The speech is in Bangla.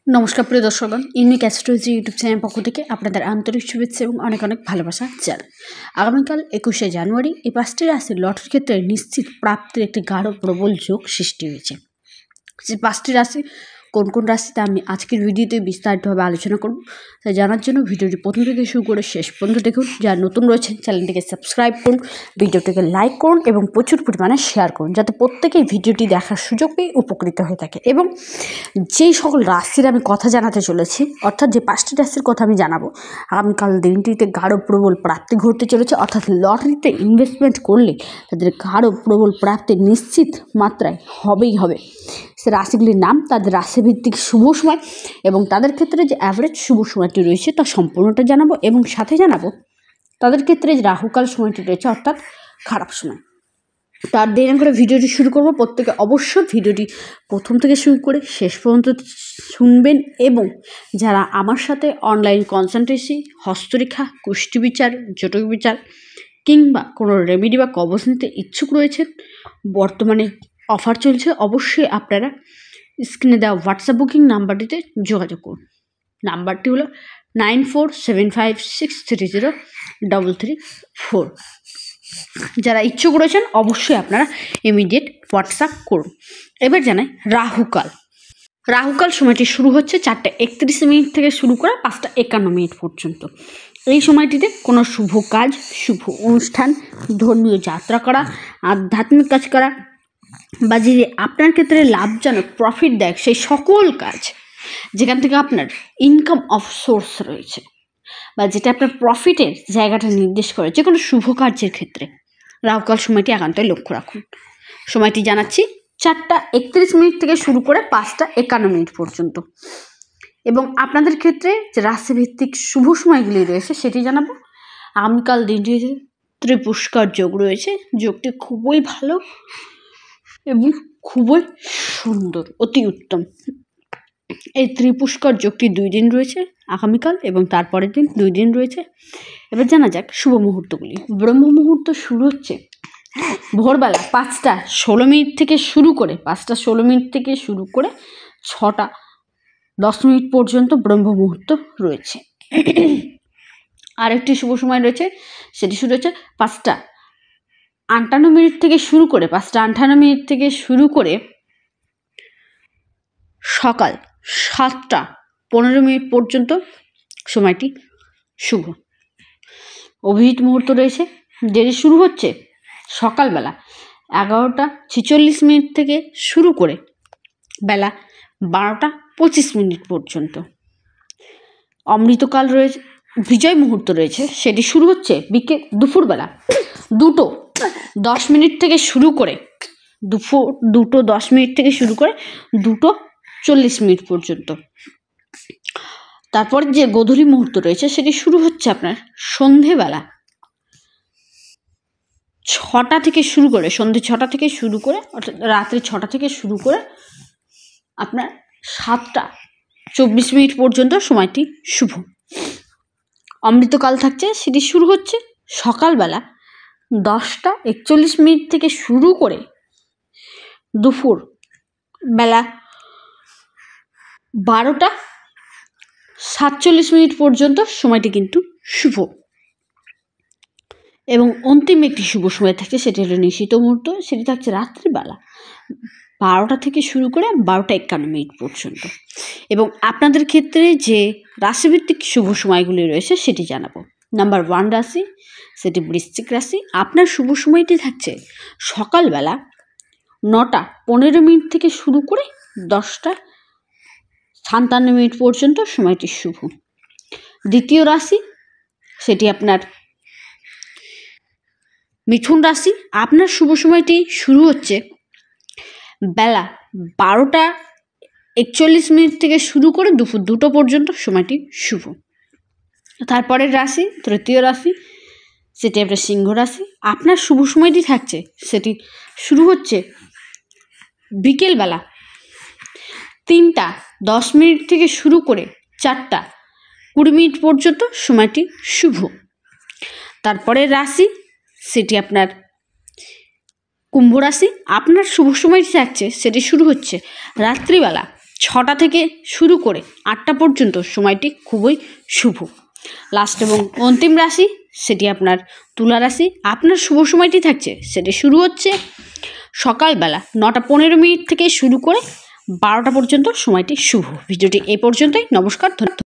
নমস্কার প্রিয় দর্শকগণ, ইউনিক অ্যাস্ট্রোলজি ইউটিউব চ্যানেল পক্ষ থেকে আপনাদের আন্তরিক শুভেচ্ছা এবং অনেক অনেক ভালোবাসা জানাই। আগামীকাল 21শে জানুয়ারি এই 5টি রাশির লটারির ক্ষেত্রে নিশ্চিত প্রাপ্তির একটি গাঢ় প্রবল যোগ সৃষ্টি হয়েছে। যে 5টি রাশি কোন কোন রাশিতে আমি আজকের ভিডিওতে বিস্তারিতভাবে আলোচনা করব, তাই জানার জন্য ভিডিওটি প্রথম থেকে শুরু করে শেষ পর্যন্ত দেখুন। যারা নতুন রয়েছেন চ্যানেলটিকে সাবস্ক্রাইব করুন, ভিডিওটিকে লাইক করুন এবং প্রচুর পরিমাণে শেয়ার করুন, যাতে প্রত্যেকেই ভিডিওটি দেখার সুযোগ পেয়ে উপকৃত হয়ে থাকে। এবং যেই সকল রাশির আমি কথা জানাতে চলেছি, অর্থাৎ যে 5টি রাশির কথা আমি জানাবো, আগামীকাল দিনটিতে গাঢ় প্রবল প্রাপ্তি ঘটতে চলেছে। অর্থাৎ লটারিতে ইনভেস্টমেন্ট করলে তাদের গাঢ় প্রবল প্রাপ্তি নিশ্চিত মাত্রায় হবেই হবে। সে রাশিগুলির নাম, তাদের রাশিভিত্তিক শুভ সময় এবং তাদের ক্ষেত্রে যে অ্যাভারেজ শুভ সময়টি রয়েছে তা সম্পূর্ণটা জানাবো, এবং সাথে জানাবো তাদের ক্ষেত্রে যে রাহুকাল সময়টি রয়েছে অর্থাৎ খারাপ সময়। তার দেরি করে ভিডিওটি শুরু করব। প্রত্যেকে অবশ্যই ভিডিওটি প্রথম থেকে শুরু করে শেষ পর্যন্ত শুনবেন, এবং যারা আমার সাথে অনলাইন কনসালটেন্সি, হস্তরেখা, কুষ্টি বিচার, জটক বিচার কিংবা কোনো রেমেডি বা কবচ নিতে ইচ্ছুক রয়েছেন, বর্তমানে অফার চলছে। অবশ্যই আপনারা স্ক্রিনে দেওয়া হোয়াটসঅ্যাপ বুকিং নাম্বারটিতে যোগাযোগ করুন। নাম্বারটি হলো 9475630334। যারা ইচ্ছুক রয়েছেন অবশ্যই আপনারা ইমিডিয়েট হোয়াটসঅ্যাপ করুন। এবার জানাই রাহুকাল। রাহুকাল সময়টি শুরু হচ্ছে 4:31 থেকে শুরু করে 5:51 পর্যন্ত। এই সময়টিতে কোনো শুভ কাজ, শুভ অনুষ্ঠান, ধর্মীয় যাত্রা করা, আধ্যাত্মিক কাজ করা বা যে আপনার ক্ষেত্রে লাভজনক প্রফিট দেয় সেই সকল কাজ, যেখান থেকে আপনার ইনকাম অফ সোর্স রয়েছে বা যেটা আপনার প্রফিটের জায়গাটা নির্দেশ করে, যে কোনো শুভ কার্যের ক্ষেত্রে রাহুকাল সময়টি একান্তই লক্ষ্য রাখুন। সময়টি জানাচ্ছি 4:31 থেকে শুরু করে 5:51 পর্যন্ত। এবং আপনাদের ক্ষেত্রে যে রাশিভিত্তিক শুভ সময়গুলি রয়েছে সেটি জানাবো। আগামীকাল দিনটিতে ত্রিপুষ্কর যোগ রয়েছে। যোগটি খুবই ভালো এবং খুবই সুন্দর, অতি উত্তম। এই ত্রিপুষ্কর যোগটি 2 দিন রয়েছে, আগামীকাল এবং তারপরের দিন 2 দিন রয়েছে। এবার জানা যাক শুভ মুহূর্তগুলি। ব্রহ্ম মুহূর্ত শুরু হচ্ছে ভোরবেলা 5:16 থেকে শুরু করে 5:16 থেকে শুরু করে 6:10 পর্যন্ত ব্রহ্ম মুহূর্ত রয়েছে। আরেকটি শুভ সময় রয়েছে, সেটি শুরু হচ্ছে 5:58 থেকে শুরু করে 5:58 থেকে শুরু করে সকাল 7:15 পর্যন্ত সময়টি শুভ। অভিজিৎ মুহূর্ত রয়েছে, যেটি শুরু হচ্ছে সকালবেলা 11:46 থেকে শুরু করে বেলা 12:25 পর্যন্ত। অমৃতকাল রয়েছে, বিজয় মুহূর্ত রয়েছে, সেটি শুরু হচ্ছে দুপুরবেলা 2:10 থেকে শুরু করে 2:10 থেকে শুরু করে 2:40 পর্যন্ত। তারপর যে গোধূলি মুহূর্ত রয়েছে সেটি শুরু হচ্ছে আপনার সন্ধেবেলা 6টা থেকে শুরু করে, সন্ধে 6টা থেকে শুরু করে, অর্থাৎ রাত্রি 6টা থেকে শুরু করে আপনার 7:24 পর্যন্ত সময়টি শুভ। অমৃতকাল থাকছে, সেটি শুরু হচ্ছে সকালবেলা 10:41 থেকে শুরু করে দুপুর বেলা 12:47 পর্যন্ত সময়টি কিন্তু শুভ। এবং অন্তিম একটি শুভ সময় থাকছে, সেটি হলো নিশিত মুহূর্ত, সেটি থাকছে রাত্রিবেলা 12টা থেকে শুরু করে 12:51 পর্যন্ত। এবং আপনাদের ক্ষেত্রে যে রাশিভিত্তিক শুভ সময়গুলি রয়েছে সেটি জানাবো। নাম্বার 1 রাশি, সেটি বৃশ্চিক রাশি। আপনার শুভ সময়টি থাকছে সকালবেলা 9:15 থেকে শুরু করে 10:57 পর্যন্ত সময়টি শুভ। দ্বিতীয় রাশি, সেটি আপনার মিথুন রাশি। আপনার শুভ সময়টি শুরু হচ্ছে বেলা 12:41 থেকে শুরু করে দুপুর 2টো পর্যন্ত সময়টি শুভ। তারপরের রাশি, তৃতীয় রাশি, সেটি আপনার সিংহ রাশি। আপনার শুভ সময়টি থাকছে, সেটি শুরু হচ্ছে বিকেলবেলা 3:10 থেকে শুরু করে 4:20 পর্যন্ত সময়টি শুভ। তারপরের রাশি, সেটি আপনার কুম্ভ রাশি। আপনার শুভ সময়টি থাকছে, সেটি শুরু হচ্ছে রাত্রিবেলা 6টা থেকে শুরু করে 8টা পর্যন্ত সময়টি খুবই শুভ। লাস্ট এবং অন্তিম রাশি সেটি আপনার তুলা রাশি। আপনার শুভ সময়টি থাকছে সেটি শুরু হচ্ছে সকালবেলা 9টা 15 মিনিট থেকে শুরু করে 12টা পর্যন্ত সময়টি শুভ। ভিডিওটি এই পর্যন্তই। নমস্কার, ধন্যবাদ।